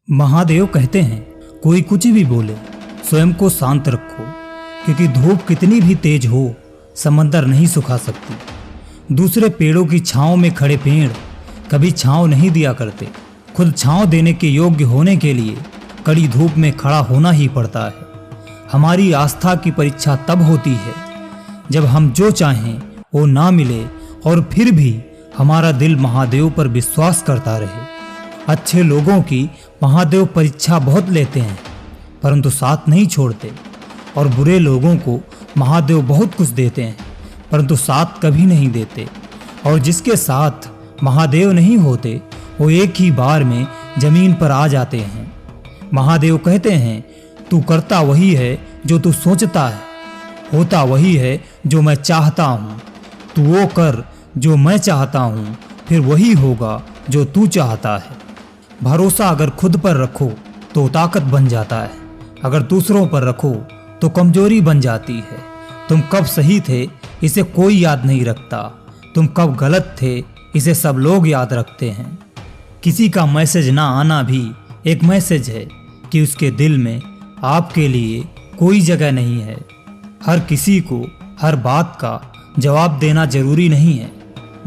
महादेव कहते हैं, कोई कुछ भी बोले स्वयं को शांत रखो, क्योंकि धूप कितनी भी तेज हो समंदर नहीं सुखा सकती। दूसरे पेड़ों की छांव में खड़े पेड़ कभी छांव नहीं दिया करते। खुद छांव देने के योग्य होने के लिए कड़ी धूप में खड़ा होना ही पड़ता है। हमारी आस्था की परीक्षा तब होती है जब हम जो चाहें वो ना मिले और फिर भी हमारा दिल महादेव पर विश्वास करता रहे। अच्छे लोगों की महादेव परीक्षा बहुत लेते हैं, परंतु साथ नहीं छोड़ते, और बुरे लोगों को महादेव बहुत कुछ देते हैं, परंतु साथ कभी नहीं देते। और जिसके साथ महादेव नहीं होते वो एक ही बार में जमीन पर आ जाते हैं। महादेव कहते हैं, तू करता वही है जो तू सोचता है, होता वही है जो मैं चाहता हूँ। तू वो कर जो मैं चाहता हूँ, फिर वही होगा जो तू चाहता है। भरोसा अगर खुद पर रखो तो ताकत बन जाता है, अगर दूसरों पर रखो तो कमजोरी बन जाती है। तुम कब सही थे इसे कोई याद नहीं रखता, तुम कब गलत थे इसे सब लोग याद रखते हैं। किसी का मैसेज ना आना भी एक मैसेज है कि उसके दिल में आपके लिए कोई जगह नहीं है। हर किसी को हर बात का जवाब देना जरूरी नहीं है।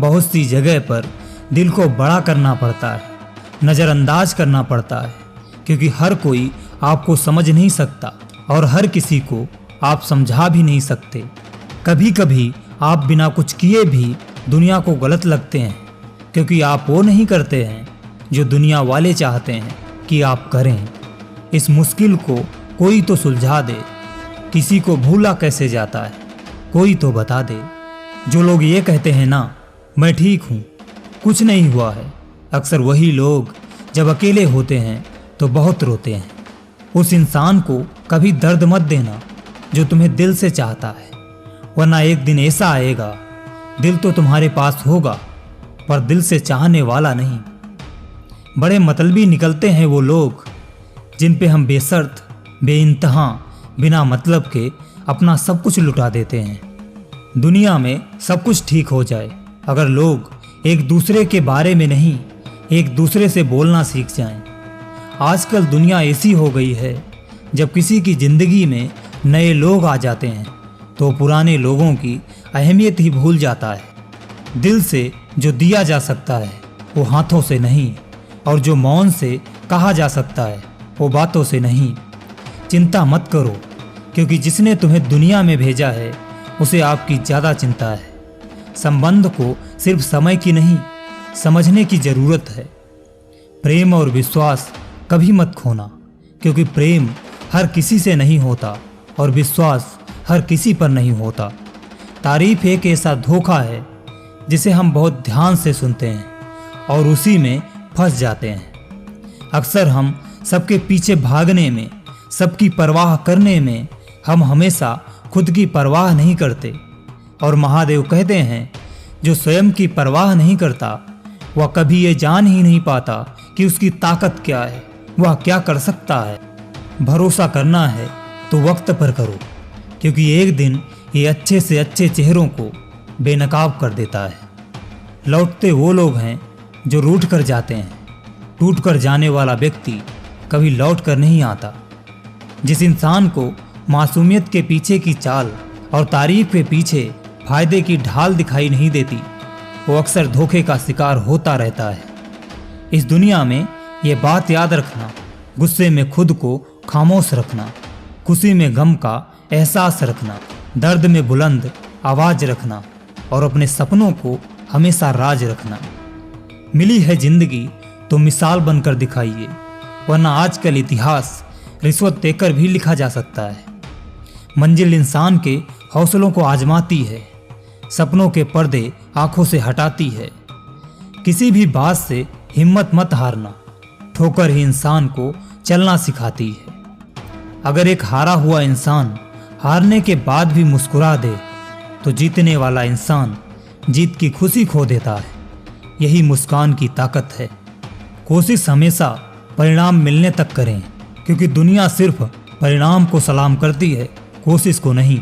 बहुत सी जगह पर दिल को बड़ा करना पड़ता है, नज़रअंदाज करना पड़ता है, क्योंकि हर कोई आपको समझ नहीं सकता और हर किसी को आप समझा भी नहीं सकते। कभी कभी आप बिना कुछ किए भी दुनिया को गलत लगते हैं, क्योंकि आप वो नहीं करते हैं जो दुनिया वाले चाहते हैं कि आप करें। इस मुश्किल को कोई तो सुलझा दे। किसी को भूला कैसे जाता है, कोई तो बता दे। जो लोग ये कहते हैं ना, मैं ठीक हूँ, कुछ नहीं हुआ है, अक्सर वही लोग जब अकेले होते हैं तो बहुत रोते हैं। उस इंसान को कभी दर्द मत देना जो तुम्हें दिल से चाहता है, वरना एक दिन ऐसा आएगा, दिल तो तुम्हारे पास होगा पर दिल से चाहने वाला नहीं। बड़े मतलबी निकलते हैं वो लोग जिन पे हम बेशर्त बेइंतहा बिना मतलब के अपना सब कुछ लुटा देते हैं। दुनिया में सब कुछ ठीक हो जाए अगर लोग एक दूसरे के बारे में नहीं, एक दूसरे से बोलना सीख जाएं। आजकल दुनिया ऐसी हो गई है, जब किसी की ज़िंदगी में नए लोग आ जाते हैं तो पुराने लोगों की अहमियत ही भूल जाता है। दिल से जो दिया जा सकता है वो हाथों से नहीं, और जो मौन से कहा जा सकता है वो बातों से नहीं। चिंता मत करो, क्योंकि जिसने तुम्हें दुनिया में भेजा है उसे आपकी ज़्यादा चिंता है। संबंध को सिर्फ समय की नहीं, समझने की ज़रूरत है। प्रेम और विश्वास कभी मत खोना, क्योंकि प्रेम हर किसी से नहीं होता और विश्वास हर किसी पर नहीं होता। तारीफ एक ऐसा धोखा है जिसे हम बहुत ध्यान से सुनते हैं और उसी में फंस जाते हैं। अक्सर हम सबके पीछे भागने में, सबकी परवाह करने में हम हमेशा खुद की परवाह नहीं करते। और महादेव कहते हैं, जो स्वयं की परवाह नहीं करता वह कभी ये जान ही नहीं पाता कि उसकी ताकत क्या है, वह क्या कर सकता है। भरोसा करना है तो वक्त पर करो, क्योंकि एक दिन ये अच्छे से अच्छे चेहरों को बेनकाब कर देता है। लौटते वो लोग हैं जो रूठ कर जाते हैं, टूट कर जाने वाला व्यक्ति कभी लौट कर नहीं आता। जिस इंसान को मासूमियत के पीछे की चाल और तारीफ के पीछे फायदे की ढाल दिखाई नहीं देती, वो अक्सर धोखे का शिकार होता रहता है। इस दुनिया में ये बात याद रखना, गुस्से में खुद को खामोश रखना, खुशी में गम का एहसास रखना, दर्द में बुलंद आवाज रखना, और अपने सपनों को हमेशा राज रखना। मिली है जिंदगी तो मिसाल बनकर दिखाइए, वरना आजकल इतिहास रिश्वत देकर भी लिखा जा सकता है। मंजिल इंसान के हौसलों को आजमाती है, सपनों के पर्दे आंखों से हटाती है। किसी भी बात से हिम्मत मत हारना, ठोकर ही इंसान को चलना सिखाती है। अगर एक हारा हुआ इंसान हारने के बाद भी मुस्कुरा दे तो जीतने वाला इंसान जीत की खुशी खो देता है। यही मुस्कान की ताकत है। कोशिश हमेशा परिणाम मिलने तक करें, क्योंकि दुनिया सिर्फ परिणाम को सलाम करती है, कोशिश को नहीं।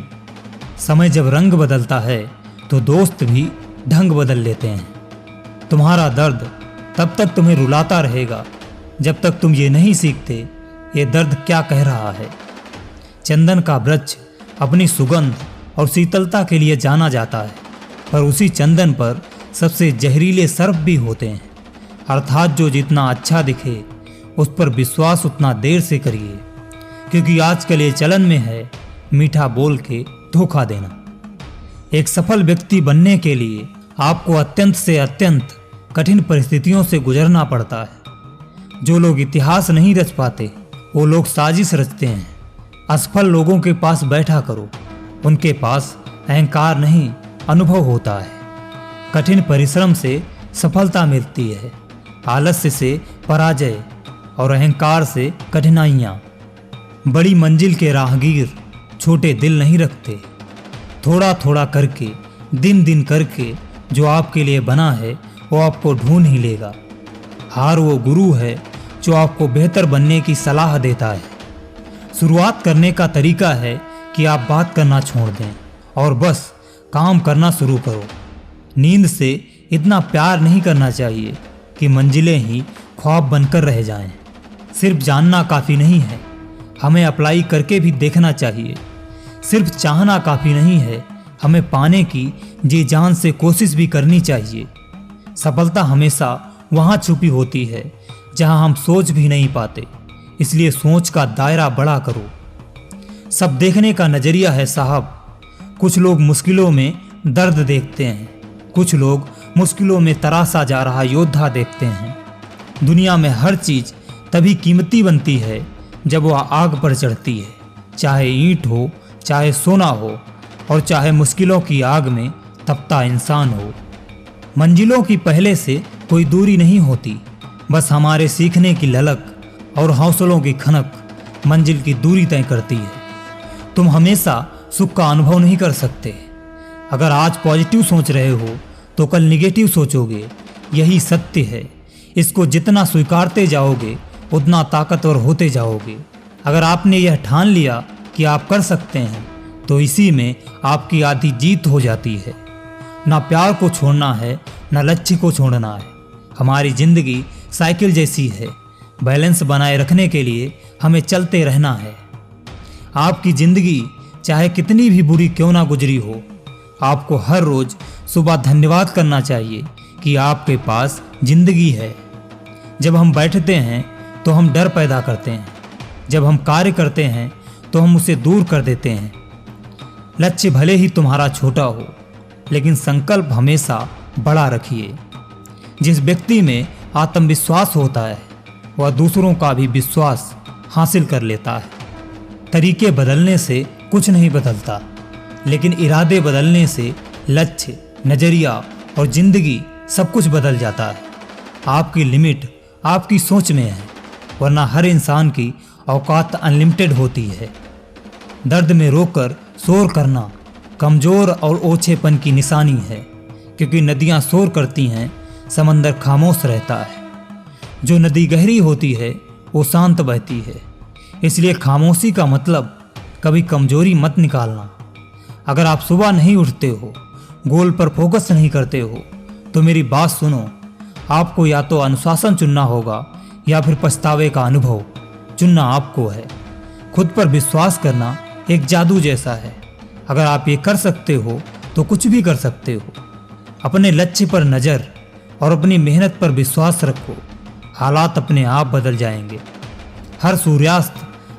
समय जब रंग बदलता है तो दोस्त भी ढंग बदल लेते हैं। तुम्हारा दर्द तब तक तुम्हें रुलाता रहेगा जब तक तुम ये नहीं सीखते ये दर्द क्या कह रहा है। चंदन का वृक्ष अपनी सुगंध और शीतलता के लिए जाना जाता है, पर उसी चंदन पर सबसे जहरीले सर्प भी होते हैं। अर्थात जो जितना अच्छा दिखे उस पर विश्वास उतना देर से करिए, क्योंकि आजकल ये चलन में है मीठा बोल के धोखा देना। एक सफल व्यक्ति बनने के लिए आपको अत्यंत से अत्यंत कठिन परिस्थितियों से गुजरना पड़ता है। जो लोग इतिहास नहीं रच पाते वो लोग साजिश रचते हैं। असफल लोगों के पास बैठा करो, उनके पास अहंकार नहीं अनुभव होता है। कठिन परिश्रम से सफलता मिलती है, आलस्य से पराजय और अहंकार से कठिनाइयाँ। बड़ी मंजिल के राहगीर छोटे दिल नहीं रखते। थोड़ा थोड़ा करके दिन दिन करके जो आपके लिए बना है वो आपको ढूंढ ही लेगा। हार वो गुरु है जो आपको बेहतर बनने की सलाह देता है। शुरुआत करने का तरीका है कि आप बात करना छोड़ दें और बस काम करना शुरू करो। नींद से इतना प्यार नहीं करना चाहिए कि मंजिलें ही ख्वाब बनकर रह जाएं। सिर्फ जानना काफ़ी नहीं है, हमें अप्लाई करके भी देखना चाहिए। सिर्फ चाहना काफ़ी नहीं है, हमें पाने की जी जान से कोशिश भी करनी चाहिए। सफलता हमेशा वहाँ छुपी होती है जहाँ हम सोच भी नहीं पाते, इसलिए सोच का दायरा बड़ा करो। सब देखने का नज़रिया है साहब। कुछ लोग मुश्किलों में दर्द देखते हैं, कुछ लोग मुश्किलों में तरासा जा रहा योद्धा देखते हैं। दुनिया में हर चीज़ तभी कीमती बनती है जब वह आग पर चढ़ती है, चाहे ईंट हो, चाहे सोना हो और चाहे मुश्किलों की आग में तपता इंसान हो। मंजिलों की पहले से कोई दूरी नहीं होती, बस हमारे सीखने की ललक और हौसलों की खनक मंजिल की दूरी तय करती है। तुम हमेशा सुख का अनुभव नहीं कर सकते। अगर आज पॉजिटिव सोच रहे हो तो कल निगेटिव सोचोगे, यही सत्य है। इसको जितना स्वीकारते जाओगे उतना ताकतवर होते जाओगे। अगर आपने यह ठान लिया कि आप कर सकते हैं तो इसी में आपकी आधी जीत हो जाती है। ना प्यार को छोड़ना है, ना लक्ष्य को छोड़ना है। हमारी जिंदगी साइकिल जैसी है, बैलेंस बनाए रखने के लिए हमें चलते रहना है। आपकी जिंदगी चाहे कितनी भी बुरी क्यों ना गुजरी हो, आपको हर रोज सुबह धन्यवाद करना चाहिए कि आपके पास जिंदगी है। जब हम बैठते हैं तो हम डर पैदा करते हैं, जब हम कार्य करते हैं तो हम उसे दूर कर देते हैं। लक्ष्य भले ही तुम्हारा छोटा हो, लेकिन संकल्प हमेशा बड़ा रखिए। जिस व्यक्ति में आत्मविश्वास होता है वह दूसरों का भी विश्वास हासिल कर लेता है। तरीके बदलने से कुछ नहीं बदलता, लेकिन इरादे बदलने से लक्ष्य, नज़रिया और जिंदगी सब कुछ बदल जाता है। आपकी लिमिट आपकी सोच में है, वरना हर इंसान की औकात अनलिमिटेड होती है। दर्द में रोकर शोर करना कमज़ोर और ओछेपन की निशानी है, क्योंकि नदियाँ शोर करती हैं, समंदर खामोश रहता है। जो नदी गहरी होती है वो शांत बहती है। इसलिए खामोशी का मतलब कभी कमजोरी मत निकालना। अगर आप सुबह नहीं उठते हो, गोल पर फोकस नहीं करते हो, तो मेरी बात सुनो। आपको या तो अनुशासन चुनना होगा या फिर पछतावे का अनुभव चुनना आपको है। खुद पर विश्वास करना एक जादू जैसा है। अगर आप ये कर सकते हो तो कुछ भी कर सकते हो। अपने लक्ष्य पर नज़र और अपनी मेहनत पर विश्वास रखो, हालात अपने आप बदल जाएंगे। हर सूर्यास्त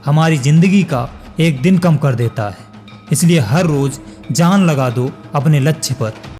हमारी जिंदगी का एक दिन कम कर देता है, इसलिए हर रोज जान लगा दो अपने लक्ष्य पर।